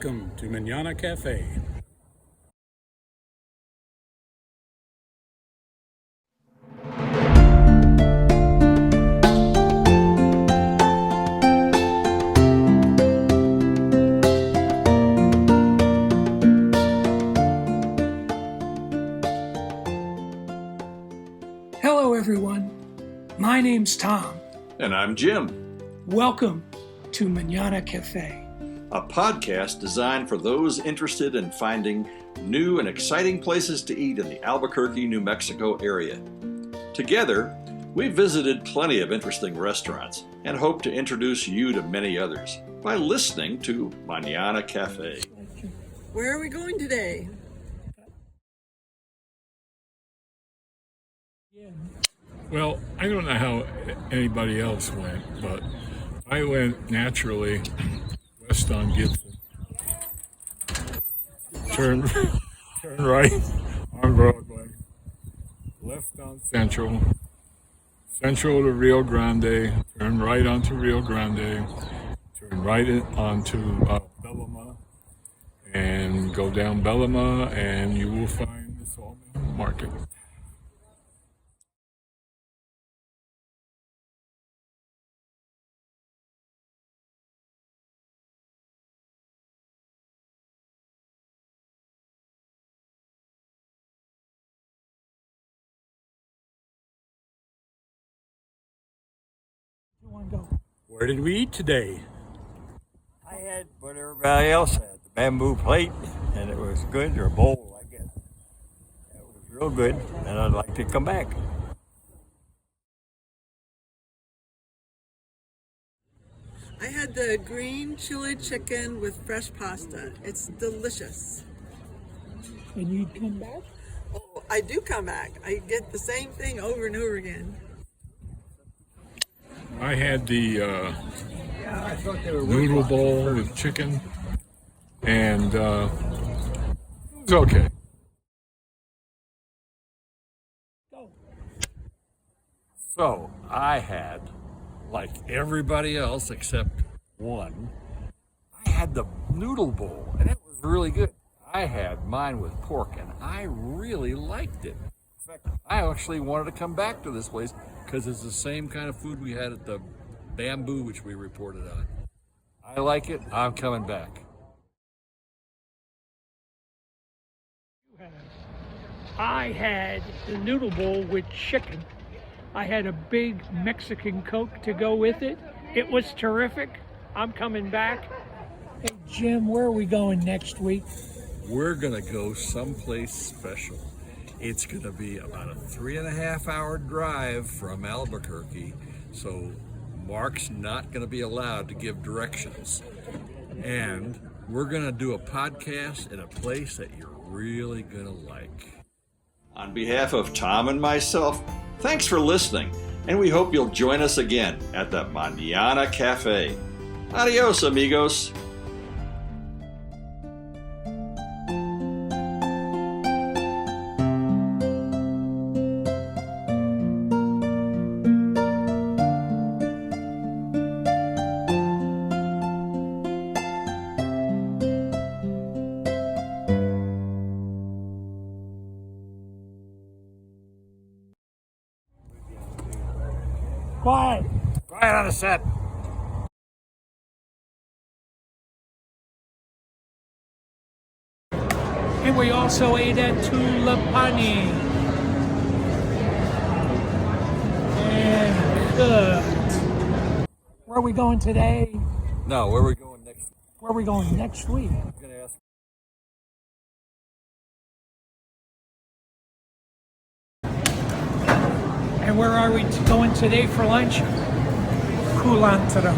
Welcome to Mañana Café. Hello everyone, my name's Tom. And I'm Jim, Welcome to Mañana Café. a podcast designed for those interested in finding new and exciting places to eat in the Albuquerque, New Mexico area. Together, we've visited plenty of interesting restaurants and hope to introduce you to many others by listening to Mañana Café. Where are we going today? Well, I don't know how anybody else went, but I went naturally west on Gibson. Turn right on Broadway, left on Central, Central to Rio Grande, turn right onto Rio Grande, turn right onto Bellama, and go down Bellama, and you will find the Sawmill Market. Where did we eat today? I had what everybody else had, the bamboo plate, and it was good, or a bowl, I guess. It was real good, and I'd like to come back. I had the green chili chicken with fresh pasta. It's delicious. And you'd come back? Oh, I do come back. I get the same thing over and over again. I had the noodle bowl with chicken, and it was okay. So I had, like everybody else except one, I had the noodle bowl, and it was really good. I had mine with pork, and I really liked it. In fact, I actually wanted to come back to this place because it's the same kind of food we had at the Bamboo, which we reported on. I like it. I'm coming back. I had the noodle bowl with chicken. I had a big Mexican Coke to go with it. It was terrific. I'm coming back. Hey Jim, where are we going next week? We're gonna go someplace special. It's gonna be about a 3.5-hour drive from Albuquerque, so Mark's not gonna be allowed to give directions. And we're gonna do a podcast in a place that you're really gonna like. On behalf of Tom and myself, thanks for listening, and we hope you'll join us again at the Mañana Café. Adios, amigos. Quiet. Quiet on the set. And we also ate at Tulipani. And good. Where are we going today? No, where are we going next? Where are we going next week? I'm gonna ask. And where are we going today for lunch? Culantro.